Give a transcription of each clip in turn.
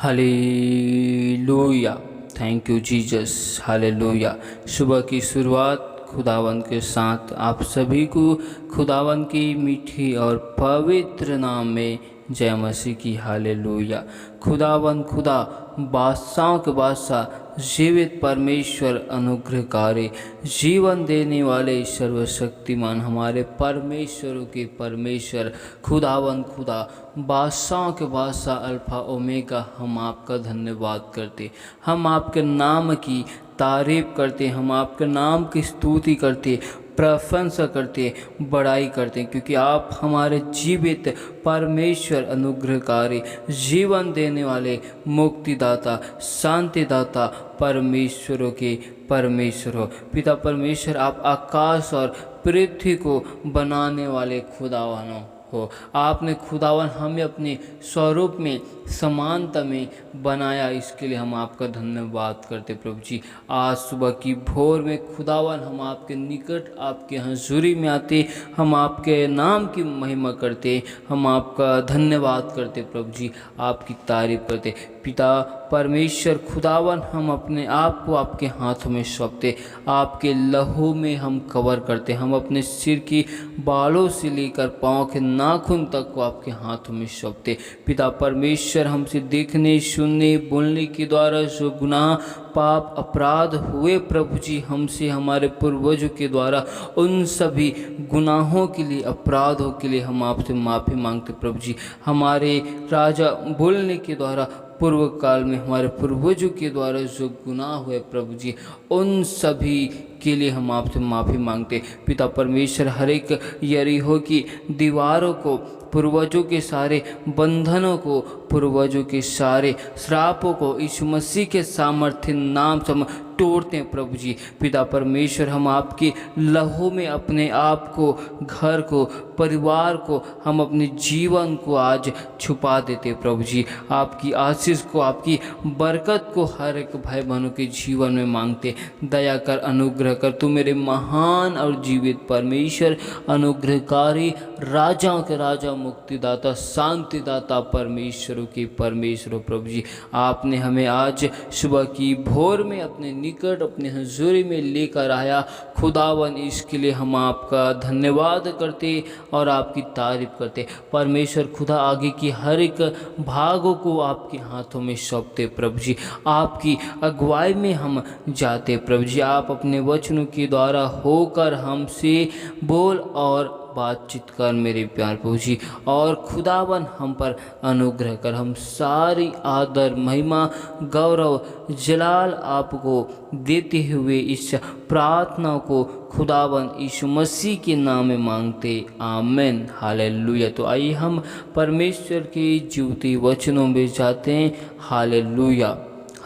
Hallelujah. Thank you Jesus. Hallelujah. सुबह की शुरुआत खुदावन के साथ आप सभी को खुदावन की मीठी और पवित्र नाम में जय मसीह की। हालेलुया। खुदावन खुदा बादशाहों के बादशाह जीवित परमेश्वर अनुग्रहकारी जीवन देने वाले सर्वशक्तिमान हमारे परमेश्वरों के परमेश्वर खुदावन खुदा बादशाहों के बादशाह अल्फा ओमेगा, हम आपका धन्यवाद करते, हम आपके नाम की तारीफ करते, हम आपके नाम की स्तुति करते, प्रशंसा करते, बड़ाई करते, क्योंकि आप हमारे जीवित परमेश्वर अनुग्रहकारी जीवन देने वाले मुक्तिदाता शांतिदाता परमेश्वरों के परमेश्वर हो। पिता परमेश्वर, आप आकाश और पृथ्वी को बनाने वाले खुदावानों हो। आपने खुदावन हमें अपने स्वरूप में समानता में बनाया, इसके लिए हम आपका धन्यवाद करते प्रभु जी। आज सुबह की भोर में खुदावन हम आपके निकट आपके हजूरी में आते, हम आपके नाम की महिमा करते, हम आपका धन्यवाद करते प्रभु जी, आपकी तारीफ करते। पिता परमेश्वर खुदावन, हम अपने आप को आपके हाथों में सौंपते, आपके लहू में हम कवर करते, हम अपने सिर की बालों से लेकर पाँव के नाखून तक को आपके हाथों में सौंपते। पिता परमेश्वर, हमसे देखने सुनने बोलने के द्वारा जो गुनाह पाप अपराध हुए प्रभु जी हमसे हमारे पूर्वजों के द्वारा, उन सभी गुनाहों के लिए अपराधों के लिए हम आपसे माफ़ी मांगते प्रभु जी। हमारे राजा बोलने के द्वारा पूर्व काल में हमारे पूर्वजों के द्वारा जो गुनाह हुए प्रभु जी, उन सभी के लिए हम आपसे माफ़ी मांगते। पिता परमेश्वर, हर एक यरीहो की दीवारों को, पूर्वजों के सारे बंधनों को, पूर्वजों के सारे श्रापों को यीशु मसीह के सामर्थ्य नाम से हम तोड़ते हैं प्रभु जी। पिता परमेश्वर, हम आपके लहू में अपने आप को, घर को, परिवार को, हम अपने जीवन को आज छुपा देते प्रभु जी। आपकी आशीष को, आपकी बरकत को हर एक भाई बहनों के जीवन में मांगते। दया कर, अनुग्रह कर, तू मेरे महान और जीवित परमेश्वर अनुग्रहकारी राजाओं के राजा मुक्तिदाता शांतिदाता परमेश्वरों की परमेश्वर प्रभु जी। आपने हमें आज सुबह की भोर में अपने निकट अपने हजूरी में लेकर आया खुदावन, इसके लिए हम आपका धन्यवाद करते और आपकी तारीफ करते। परमेश्वर खुदा, आगे की हर एक भागों को आपके हाथों में सौंपते प्रभु जी। आपकी अगुवाई में हम जाते प्रभु जी। आप अपने वचनों के द्वारा होकर हमसे बोल और बातचीत कर मेरे प्यार प्रभु जी। और खुदावन हम पर अनुग्रह कर, हम सारी आदर महिमा गौरव जलाल आपको देते हुए इस प्रार्थना को खुदावन यीशु मसीह के नाम में मांगते, आमीन। हालेलुया। तो आइए हम परमेश्वर के जीवती वचनों में जाते हैं। हालेलुया।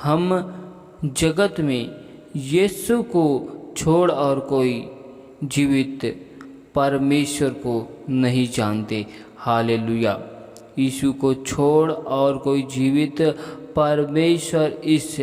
हम जगत में यीशु को छोड़ और कोई जीवित परमेश्वर को नहीं जानते। हालेलुया। यीशु को छोड़ और कोई जीवित परमेश्वर इस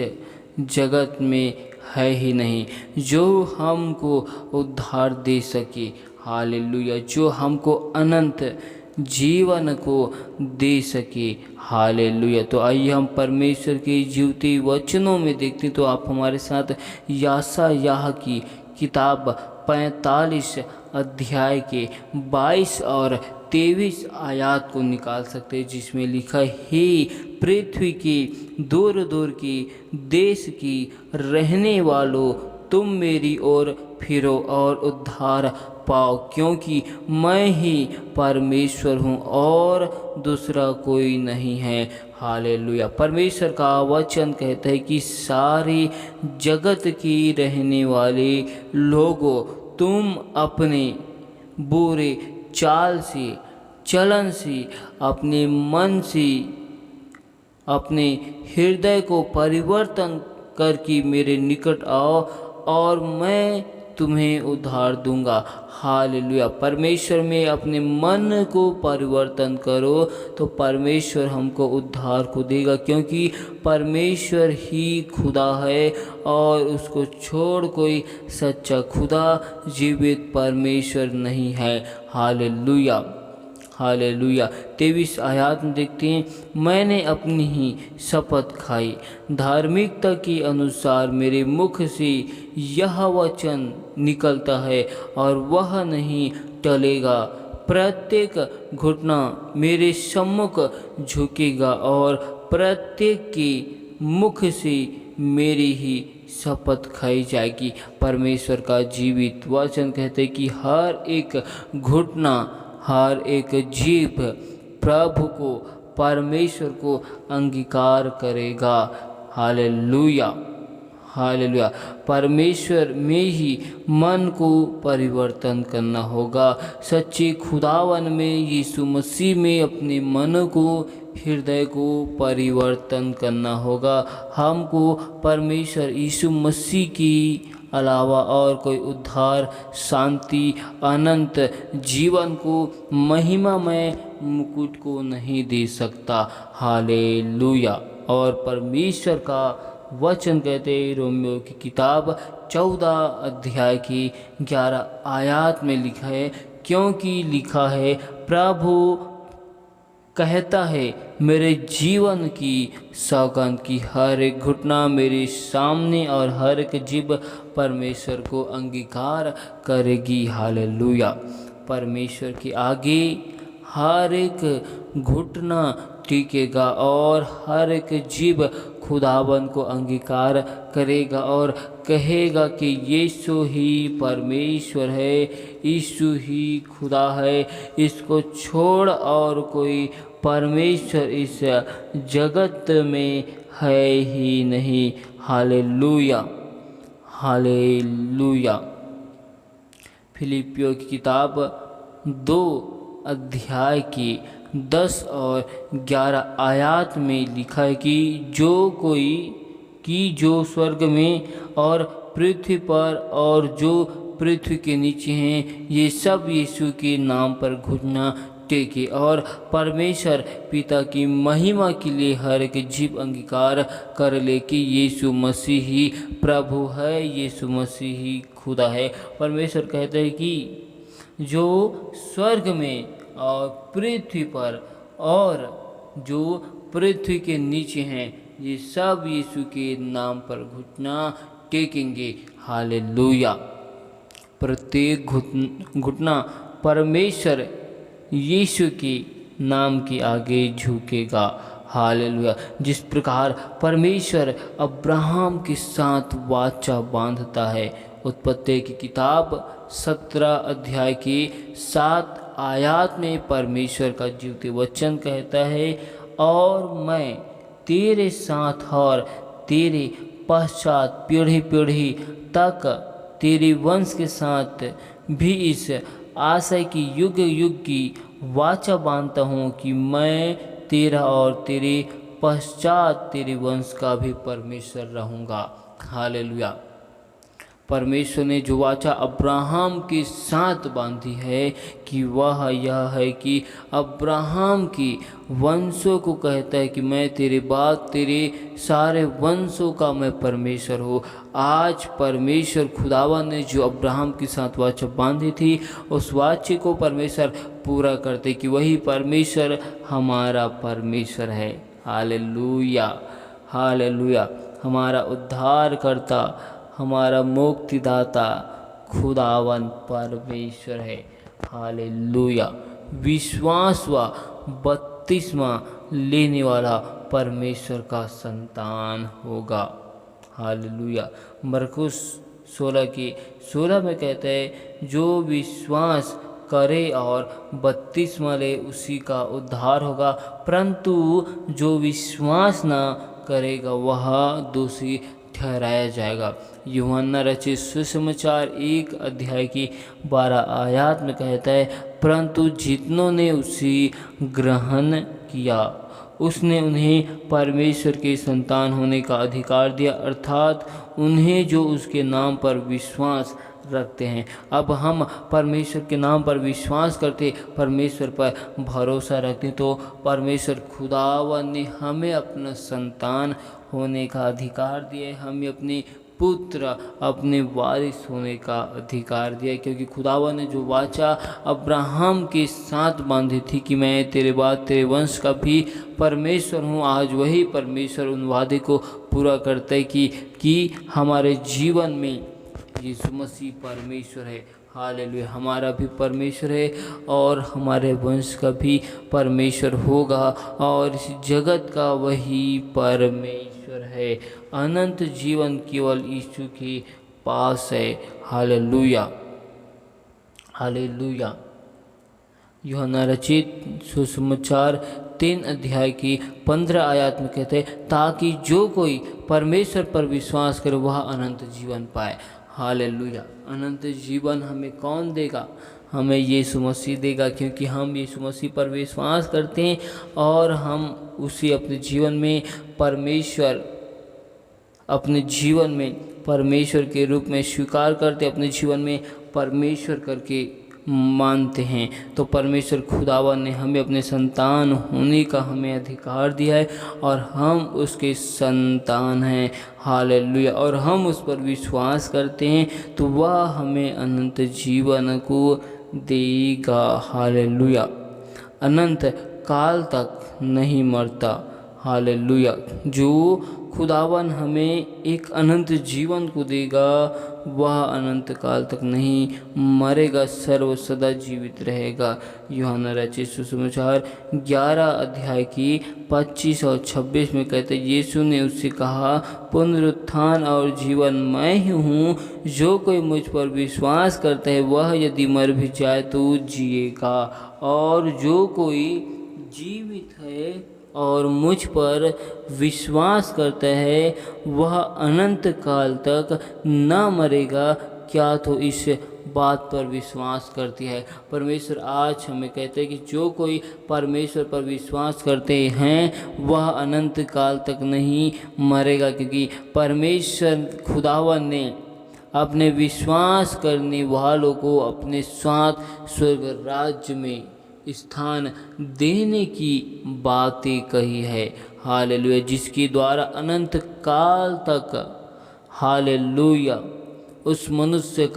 जगत में है ही नहीं, जो हमको उद्धार दे सके। हालेलुया। जो हमको अनंत जीवन को दे सके। हालेलुया। तो आइए हम परमेश्वर के जीवते वचनों में देखते हैं। तो आप हमारे साथ यशायाह की किताब 45 अध्याय के 22 और 23 आयत को निकाल सकते हैं, जिसमें लिखा है, हे पृथ्वी की दूर दूर की देश की रहने वालों, तुम मेरी ओर फिरो और उद्धार पाओ, क्योंकि मैं ही परमेश्वर हूँ और दूसरा कोई नहीं है। हालेलुया। परमेश्वर का वचन कहता है कि सारे जगत की रहने वाले लोगों, तुम अपने बुरे चाल से, चलन से, अपने मन से, अपने हृदय को परिवर्तन करके मेरे निकट आओ और मैं तुम्हें उद्धार दूंगा। हालेलुया। परमेश्वर में अपने मन को परिवर्तन करो तो परमेश्वर हमको उद्धार को देगा, क्योंकि परमेश्वर ही खुदा है और उसको छोड़ कोई सच्चा खुदा जीवित परमेश्वर नहीं है। हालेलुया। हालेलुया। 23 आयत में देखते हैं, मैंने अपनी ही शपथ खाई, धार्मिकता के अनुसार मेरे मुख से यह वचन निकलता है और वह नहीं टलेगा। प्रत्येक घुटना मेरे सम्मुख झुकेगा और प्रत्येक के मुख से मेरी ही शपथ खाई जाएगी। परमेश्वर का जीवित वचन कहते हैं कि हर एक घुटना, हर एक जीभ प्रभु को, परमेश्वर को अंगीकार करेगा। Hallelujah, hallelujah. परमेश्वर में ही मन को परिवर्तन करना होगा। सच्चे खुदावन में, यीशु मसीह में अपने मन को, हृदय को परिवर्तन करना होगा। हमको परमेश्वर यीशु मसीह की अलावा और कोई उद्धार, शांति, अनंत जीवन को, महिमामय मुकुट को नहीं दे सकता। हालेलुया। और परमेश्वर का वचन कहते रोमियो की किताब 14 अध्याय की 11 आयत में लिखा है, क्योंकि लिखा है, प्रभु कहता है, मेरे जीवन की सौगंध की हर एक घुटना मेरे सामने और हर एक जीभ परमेश्वर को अंगीकार करेगी। हालेलुया। परमेश्वर के आगे हर एक घुटना टिकेगा और हर एक जीभ खुदावन को अंगीकार करेगा और कहेगा कि यीशु ही परमेश्वर है, यीशु ही खुदा है, इसको छोड़ और कोई परमेश्वर इस जगत में है ही नहीं। Hallelujah, hallelujah. फिलिपियों की किताब 2 अध्याय की 10 और 11 आयत में लिखा है कि जो स्वर्ग में और पृथ्वी पर और जो पृथ्वी के नीचे हैं, ये सब यीशु के नाम पर घुटना टेके और परमेश्वर पिता की महिमा के लिए हर एक जीव अंगीकार कर ले कि यीशु मसीह ही प्रभु है, यीशु मसीह ही खुदा है। परमेश्वर कहते हैं कि जो स्वर्ग में और पृथ्वी पर और जो पृथ्वी के नीचे हैं, ये सब यीशु के नाम पर घुटना टेकेंगे। हालेलुया। प्रत्येक घुटना परमेश्वर यीशु के नाम के आगे झुकेगा। हालेलुया। जिस प्रकार परमेश्वर अब्राहम के साथ वाचा बांधता है, उत्पत्ति की किताब 17 अध्याय की 7 आयत में परमेश्वर का जीवित वचन कहता है, और मैं तेरे साथ और तेरे पश्चात पीढ़ी पीढ़ी तक तेरे वंश के साथ भी इस आशय की युग युग की वाचा बांधता हूँ कि मैं तेरा और तेरे पश्चात तेरे वंश का भी परमेश्वर रहूँगा। हालेलुया। परमेश्वर ने जो वाचा अब्राहम के साथ बांधी है कि वह यह है कि अब्राहम की वंशों को कहता है कि मैं तेरे बाद तेरे सारे वंशों का मैं परमेश्वर हूँ। आज परमेश्वर खुदावन ने जो अब्राहम के साथ वाचा बांधी थी, उस वाचे को परमेश्वर पूरा करते कि वही परमेश्वर हमारा परमेश्वर है। Hallelujah, hallelujah. हमारा उद्धार करता, हमारा मुक्तिदाता खुदावन परमेश्वर है। हालेलुया। विश्वास व बपतिस्मा लेने वाला परमेश्वर का संतान होगा। हालेलुया। मरकुस 16 में कहते हैं, जो विश्वास करे और बपतिस्मा ले उसी का उद्धार होगा, परंतु जो विश्वास न करेगा वह दोषी ठहराया जाएगा। यूहन्ना रचित सुसमाचार 1 अध्याय की 12 आयत में कहता है, परंतु जितनों ने उसी ग्रहण किया, उसने उन्हें परमेश्वर के संतान होने का अधिकार दिया, अर्थात उन्हें जो उसके नाम पर विश्वास रखते हैं। अब हम परमेश्वर के नाम पर विश्वास करते, परमेश्वर पर भरोसा रखते, तो परमेश्वर खुदावन ने हमें अपना संतान होने का अधिकार दिया है, हमें अपने पुत्र अपने वारिस होने का अधिकार दिया, क्योंकि खुदावन ने जो वाचा अब्राहम के साथ बांधी थी कि मैं तेरे बाद तेरे वंश का भी परमेश्वर हूँ, आज वही परमेश्वर उन वादे को पूरा करता है कि हमारे जीवन में यीशु मसीह परमेश्वर है। हालेलुया, हमारा भी परमेश्वर है और हमारे वंश का भी परमेश्वर होगा, और इस जगत का वही परमेश्वर है। अनंत जीवन केवल यीशु के पास है। Hallelujah, hallelujah. यूहन्ना रचित सुसमाचार 3 अध्याय की 15 आयत में कहते हैं, ताकि जो कोई परमेश्वर पर विश्वास करे वह अनंत जीवन पाए। हालेलुया। अनंत जीवन हमें कौन देगा? हमें यीशु मसीह देगा, क्योंकि हम यीशु मसीह पर विश्वास करते हैं और हम उसे अपने जीवन में परमेश्वर के रूप में स्वीकार करते, अपने जीवन में परमेश्वर करके मानते हैं। तो परमेश्वर खुदावन ने हमें अपने संतान होने का हमें अधिकार दिया है और हम उसके संतान हैं। हालेलुया। और हम उस पर विश्वास करते हैं तो वह हमें अनंत जीवन को देगा। हालेलुया। अनंत काल तक नहीं मरता। हालेलुया। जो खुदावन हमें एक अनंत जीवन को देगा वह अनंत काल तक नहीं मरेगा, सर्व सदा जीवित रहेगा। यूहन्ना रचित सुसमाचार 11 अध्याय की 25 और 26 में कहते, यीशु ने उससे कहा, पुनरुत्थान और जीवन मैं ही हूँ, जो कोई मुझ पर विश्वास करता है वह यदि मर भी जाए तो जिएगा, और जो कोई जीवित है और मुझ पर विश्वास करता है वह अनंत काल तक न मरेगा। क्या तो इस बात पर विश्वास करती है? परमेश्वर आज हमें कहते हैं कि जो कोई परमेश्वर पर विश्वास करते हैं वह अनंत काल तक नहीं मरेगा, क्योंकि परमेश्वर खुदावन ने अपने विश्वास करने वालों को अपने साथ स्वर्ग राज्य में स्थान देने की बातें कही है। हालेलुया। जिसके द्वारा अनंत काल तक, हालेलुया, उस मनुष्य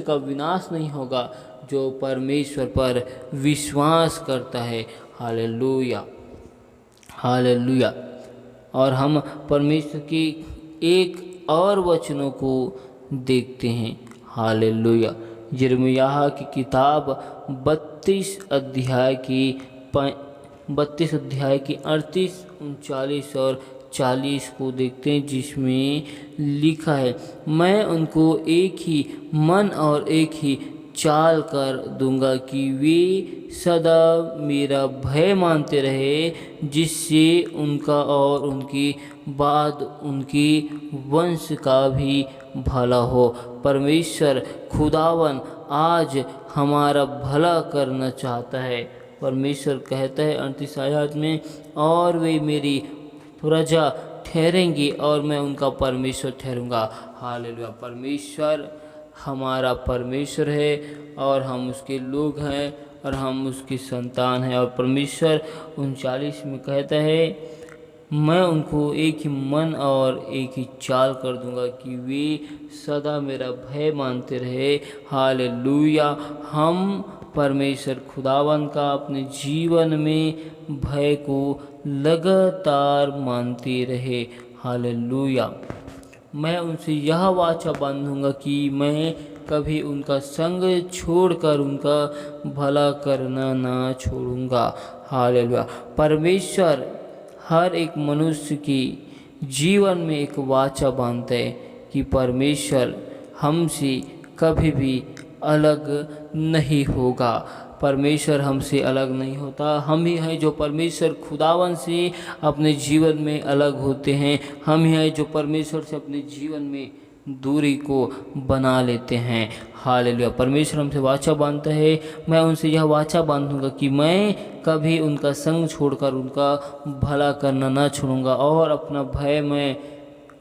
का विनाश नहीं होगा जो परमेश्वर पर विश्वास करता है। Hallelujah, hallelujah. और हम परमेश्वर की एक और वचनों को देखते हैं। हालेलुया। यिर्मयाह की किताब 32 अध्याय की 38, 39 और 40 को देखते हैं, जिसमें लिखा है, मैं उनको एक ही मन और एक ही चाल कर दूंगा कि वे सदा मेरा भय मानते रहे, जिससे उनका और उनके बाद उनके वंश का भी भला हो। परमेश्वर खुदावन आज हमारा भला करना चाहता है। परमेश्वर कहता है 38 आयत में, और वे मेरी प्रजा ठहरेंगे और मैं उनका परमेश्वर ठहरूंगा। हालेलुया। परमेश्वर हमारा परमेश्वर है और हम उसके लोग हैं और हम उसकी संतान हैं। और परमेश्वर 39 में कहता है, मैं उनको एक ही मन और एक ही चाल कर दूंगा कि वे सदा मेरा भय मानते रहे। हालेलुया। हम परमेश्वर खुदावन का अपने जीवन में भय को लगातार मानते रहे। हालेलुया। मैं उनसे यह वाचा बांधूंगा कि मैं कभी उनका संग छोड़कर उनका भला करना ना छोड़ूंगा। हालेलुया। परमेश्वर हर एक मनुष्य की जीवन में एक वाचा बांधता है कि परमेश्वर हमसे कभी भी अलग नहीं होगा। परमेश्वर हमसे अलग नहीं होता। हम ही हैं जो परमेश्वर खुदावन से अपने जीवन में अलग होते हैं। हम ही हैं जो परमेश्वर से अपने जीवन में दूरी को बना लेते हैं। हालेलुया। परमेश्वर हमसे वाचा बांधता है, मैं उनसे यह वाचा बांधूंगा कि मैं कभी उनका संग छोड़कर उनका भला करना ना छोड़ूंगा, और अपना भय मैं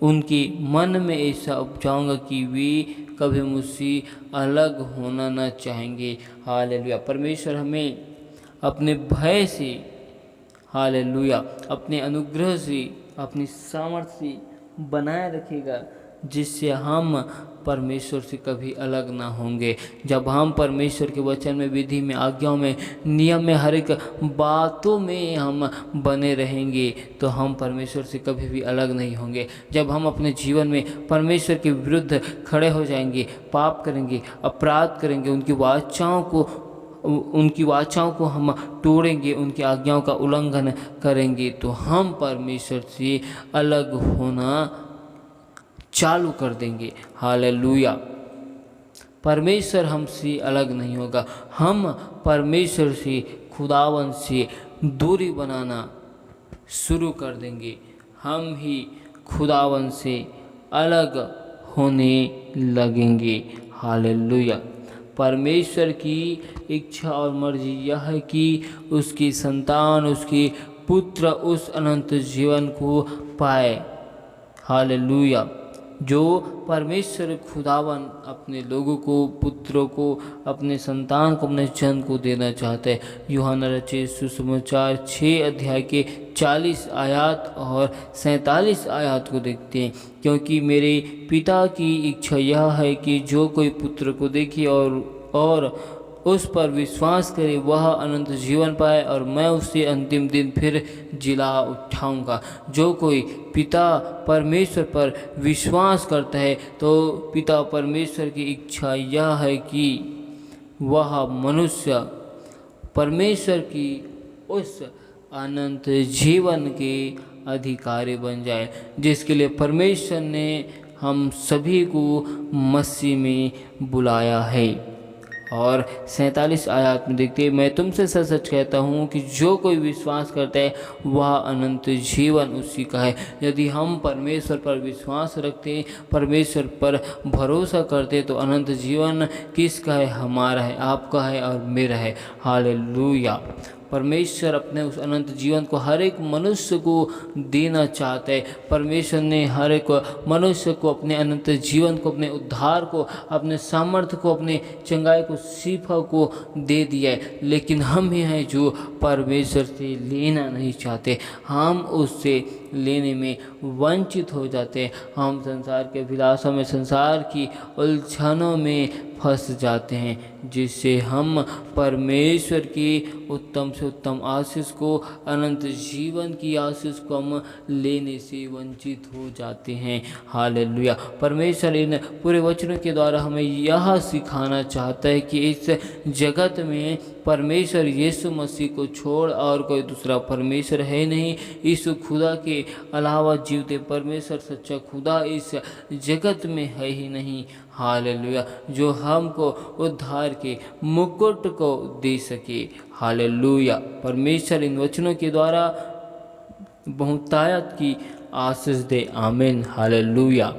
उनके मन में ऐसा उपजाऊंगा कि वे कभी मुझसे अलग होना ना चाहेंगे। हालेलुया। परमेश्वर हमें अपने भय से, हालेलुया, अपने अनुग्रह से, अपनी सामर्थ्य से बनाए रखेगा, जिससे हम परमेश्वर से कभी अलग ना होंगे। जब हम परमेश्वर के वचन में, विधि में, आज्ञाओं में, नियम में, हर एक बातों में हम बने रहेंगे तो हम परमेश्वर से कभी भी अलग नहीं होंगे। जब हम अपने जीवन में परमेश्वर के विरुद्ध खड़े हो जाएंगे, पाप करेंगे, अपराध करेंगे, उनकी वाचाओं को हम तोड़ेंगे, उनकी आज्ञाओं का उल्लंघन करेंगे, तो हम परमेश्वर से अलग होना चालू कर देंगे। हालेलुया। परमेश्वर हमसे अलग नहीं होगा, हम परमेश्वर से, खुदावन से दूरी बनाना शुरू कर देंगे। हम ही खुदावन से अलग होने लगेंगे। हालेलुया। परमेश्वर की इच्छा और मर्जी यह है कि उसकी संतान, उसके पुत्र उस अनंत जीवन को पाए। हालेलुया। जो परमेश्वर खुदावन अपने लोगों को, पुत्रों को, अपने संतान को, अपने जन को देना चाहते हैं। यूहन्ना रचित सुसमाचार 6 अध्याय के 40 आयत और 47 आयत को देखते हैं। क्योंकि मेरे पिता की इच्छा यह है कि जो कोई पुत्र को देखे और उस पर विश्वास करे वह अनंत जीवन पाए, और मैं उसे अंतिम दिन फिर जिला उठाऊंगा। जो कोई पिता परमेश्वर पर विश्वास करता है तो पिता परमेश्वर की इच्छा यह है कि वह मनुष्य परमेश्वर की उस अनंत जीवन के अधिकारी बन जाए, जिसके लिए परमेश्वर ने हम सभी को मसीह में बुलाया है। और 47 आयत में देखते हैं, मैं तुमसे सच सच कहता हूँ कि जो कोई विश्वास करता है वह अनंत जीवन उसी का है। यदि हम परमेश्वर पर विश्वास रखते हैं, परमेश्वर पर भरोसा करते हैं, तो अनंत जीवन किसका है? हमारा है, आपका है और मेरा है। हालेलुया। परमेश्वर अपने उस अनंत जीवन को हर एक मनुष्य को देना चाहता है। परमेश्वर ने हर एक मनुष्य को अपने अनंत जीवन को, अपने उद्धार को, अपने सामर्थ्य को, अपने चंगाई को, शिफा को दे दिया है। लेकिन हम ही हैं जो परमेश्वर से लेना नहीं चाहते, हम उससे लेने में वंचित हो जाते हैं। हम संसार के अभिलाषा में, संसार की उलझनों में फंस जाते हैं, जिससे हम परमेश्वर की उत्तम से उत्तम आशीष को, अनंत जीवन की आशीष को हम लेने से वंचित हो जाते हैं। हालेलुया। परमेश्वर इन पूरे वचनों के द्वारा हमें यह सिखाना चाहता है कि इस जगत में परमेश्वर यीशु मसीह को छोड़ और कोई दूसरा परमेश्वर है नहीं। इस खुदा के अलावा जीवते परमेश्वर, सच्चा खुदा इस जगत में है ही नहीं। हालेलुया। जो हमको उद्धार के मुकुट को दे सके। हालेलुया। परमेश्वर इन वचनों के द्वारा बहुतायत की आशीष दे। आमीन। हालेलुया।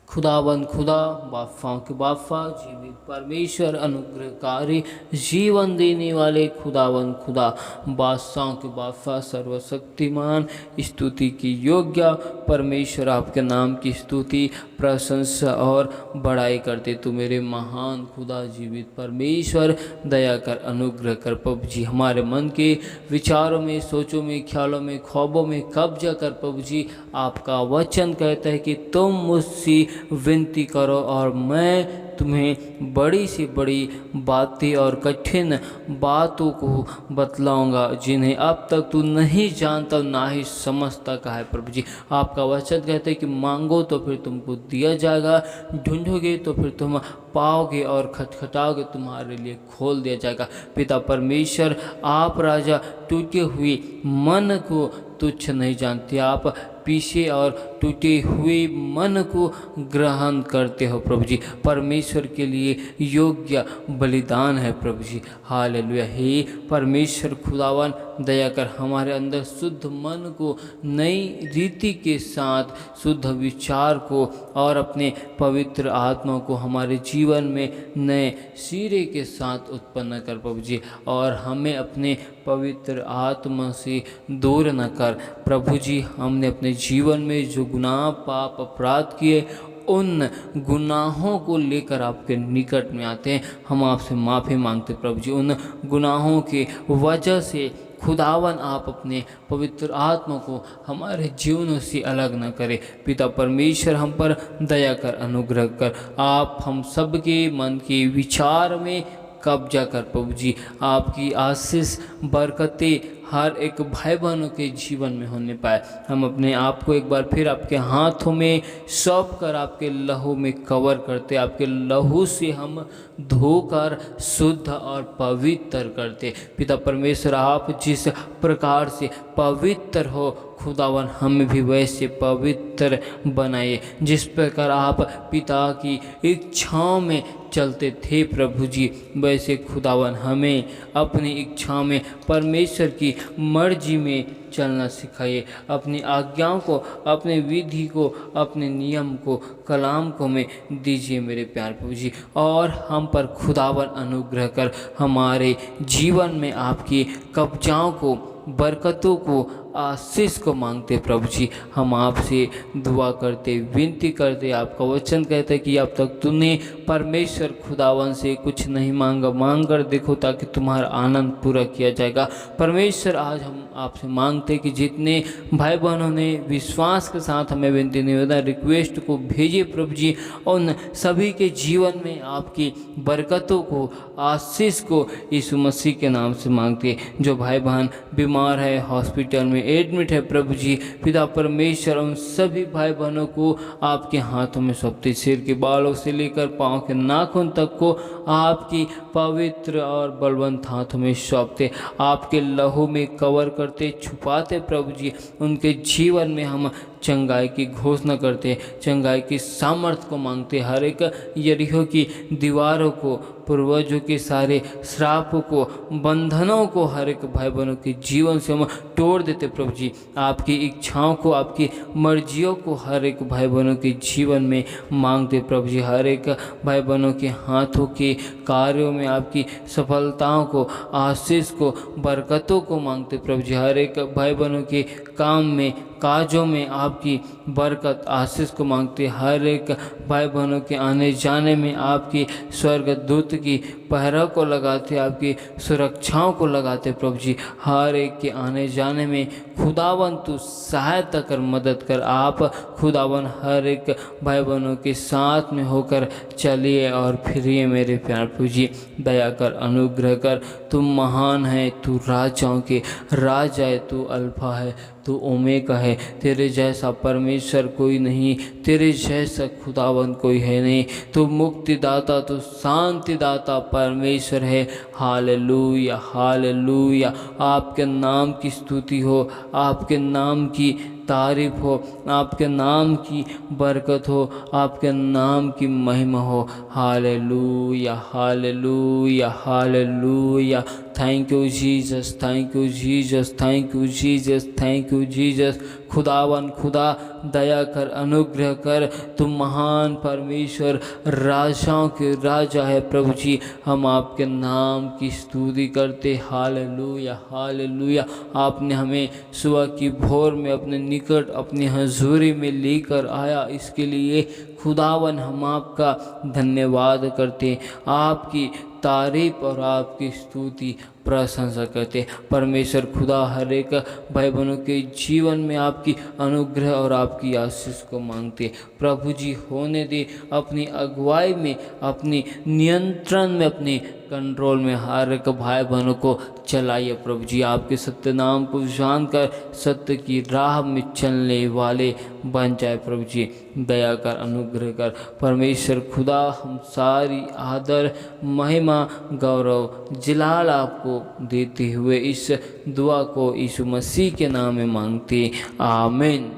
खुदावन खुदा, बादशाहों के बादशाह, जीवित परमेश्वर, अनुग्रहकारी, जीवन देने वाले खुदावन खुदा, बादशाहों के बादशाह, सर्वशक्तिमान, स्तुति की योग्य परमेश्वर, आपके नाम की स्तुति, प्रशंसा और बड़ाई करते। तू मेरे महान खुदा, जीवित परमेश्वर, दया कर, अनुग्रह कर प्रभु जी। हमारे मन के विचारों में, सोचों में, ख्यालों में, ख्वाबों में कब्जा कर प्रभु जी। आपका वचन कहता है कि तुम मुझसे विनती करो और मैं तुम्हें बड़ी से बड़ी बातें और कठिन बातों को बतलाऊंगा, जिन्हें अब तक तू नहीं जानता ना ही समझता का है प्रभु जी। आपका वचन कहते हैं कि मांगो तो फिर तुमको दिया जाएगा, ढूंढोगे तो फिर तुम पाओगे, और खटखटाओगे तुम्हारे लिए खोल दिया जाएगा। पिता परमेश्वर, आप राजा टूटे हुए मन को तुच्छ नहीं जानते, आप पीछे और टूटे हुए मन को ग्रहण करते हो प्रभु जी। परमेश्वर के लिए योग्य बलिदान है प्रभु जी। हालेलुया। हे परमेश्वर खुदावन, दया कर हमारे अंदर शुद्ध मन को, नई रीति के साथ शुद्ध विचार को और अपने पवित्र आत्मा को हमारे जीवन में नए सिरे के साथ उत्पन्न कर प्रभु जी, और हमें अपने पवित्र आत्मा से दूर न कर प्रभु जी। हमने अपने जीवन में जो गुनाह, पाप, अपराध किए, उन गुनाहों को लेकर आपके निकट में आते हैं। हम आपसे माफ़ी मांगते प्रभु जी। उन गुनाहों के वजह से खुदावन आप अपने पवित्र आत्मा को हमारे जीवनों से अलग न करें। पिता परमेश्वर हम पर दया कर, अनुग्रह कर। आप हम सबके मन के विचार में कब्जा कर प्रभु जी। आपकी आशीष बरकतें हर एक भाई बहनों के जीवन में होने पाए। हम अपने आप को एक बार फिर आपके हाथों में सौंप कर आपके लहू में कवर करते, आपके लहू से हम धोकर शुद्ध और पवित्र करते। पिता परमेश्वर आप जिस प्रकार से पवित्र हो खुदावन हमें भी वैसे पवित्र बनाइए, जिस प्रकार आप पिता की इच्छाओं में चलते थे प्रभु जी, वैसे खुदावन हमें अपनी इच्छा में परमेश्वर की मर्जी में चलना सिखाइए। अपनी आज्ञाओं को, अपने विधि को, अपने नियम को, कलाम को में दीजिए मेरे प्यार प्रभु जी। और हम पर खुदावन अनुग्रह कर हमारे जीवन में आपकी कब्जाओं को, बरकतों को, आशीष को मांगते प्रभु जी। हम आपसे दुआ करते, विनती करते। आपका वचन कहते कि अब तक तूने परमेश्वर खुदावन से कुछ नहीं मांगा, मांग कर देखो ताकि तुम्हारा आनंद पूरा किया जाएगा। परमेश्वर आज हम आपसे मांगते कि जितने भाई बहनों ने विश्वास के साथ हमें विनती, निवेदन, रिक्वेस्ट को भेजे प्रभु जी, उन सभी के जीवन में आपकी बरकतों को, आशीष को यीशु मसीह के नाम से मांगते। जो भाई बहन बीमार है, हॉस्पिटल में एडमिट है प्रभु जी, पिता परमेश्वर उन सभी भाई बहनों को आपके हाथों में सौंपते। सिर के बालों से लेकर पांव के नाखून तक को आपकी पवित्र और बलवंत हाथों में सौंपते, आपके लहू में कवर करते, छुपाते प्रभु जी। उनके जीवन में हम चंगाई की घोषणा करते, चंगाई की सामर्थ्य को मांगते। हर एक यरीहो की दीवारों को, पूर्वजों के सारे श्रापों को, बंधनों को हर एक भाई बहनों के जीवन से हम तोड़ देते प्रभु जी। आपकी इच्छाओं को, आपकी मर्जियों को हर एक भाई बहनों के जीवन में मांगते प्रभु जी। हर एक भाई बहनों के हाथों के कार्यों में आपकी सफलताओं को, आशीष को, बरकतों को मांगते प्रभु जी। हर एक भाई बहनों के काम में, काजों में आपकी बरकत, आशीष को मांगते। हर एक भाई बहनों के आने जाने में आपकी स्वर्गदूत की पहरा को लगाते, आपकी सुरक्षाओं को लगाते प्रभु जी। हर एक के आने जाने में खुदावन तू सहायता कर, मदद कर। आप खुदावन हर एक भाई बहनों के साथ में होकर चलिए और फिरिए मेरे प्यार प्रभु जी। दया कर, अनुग्रह कर। तू महान है, तू राजाओं के राजा है, तू अल्फा है, तू ओमेगा है। तेरे जैसा परमेश्वर कोई नहीं, तेरे जैसा खुदावन कोई है नहीं। तू मुक्तिदाता, तू शांतिदाता परमेश्वर है। Hallelujah, hallelujah. आपके नाम की स्तुति हो, आपके नाम की तारीफ हो, आपके नाम की बरकत हो, आपके नाम की महिमा हो। Hallelujah, hallelujah, hallelujah. Thank you Jesus, thank you Jesus, thank you Jesus, thank you Jesus. खुदावन खुदा दया कर, अनुग्रह कर। तुम महान परमेश्वर, राजाओं के राजा है प्रभु जी। हम आपके नाम की स्तुति करते। Hallelujah, hallelujah. आपने हमें सुबह की भोर में अपने निकट, अपनी हजूरी में लेकर आया, इसके लिए खुदावन हम आपका धन्यवाद करते, आपकी तारीफ और आपकी स्तुति प्रशंसा करते। परमेश्वर खुदा हर एक भाई बहनों के जीवन में आपकी अनुग्रह और आपकी आशीष को मांगते। प्रभु जी होने दे, अपनी अगुवाई में, अपनी नियंत्रण में, अपनी कंट्रोल में हर एक भाई बहनों को चलाइए प्रभु जी। आपके सत्य नाम को जानकर सत्य की राह में चलने वाले बन जाए प्रभु जी। दया कर, अनुग्रह कर। परमेश्वर खुदा हम सारी आदर, महिमा, गौरव, जलाल आपको देते हुए इस दुआ को यीशु मसीह के नाम में मांगते। आमीन।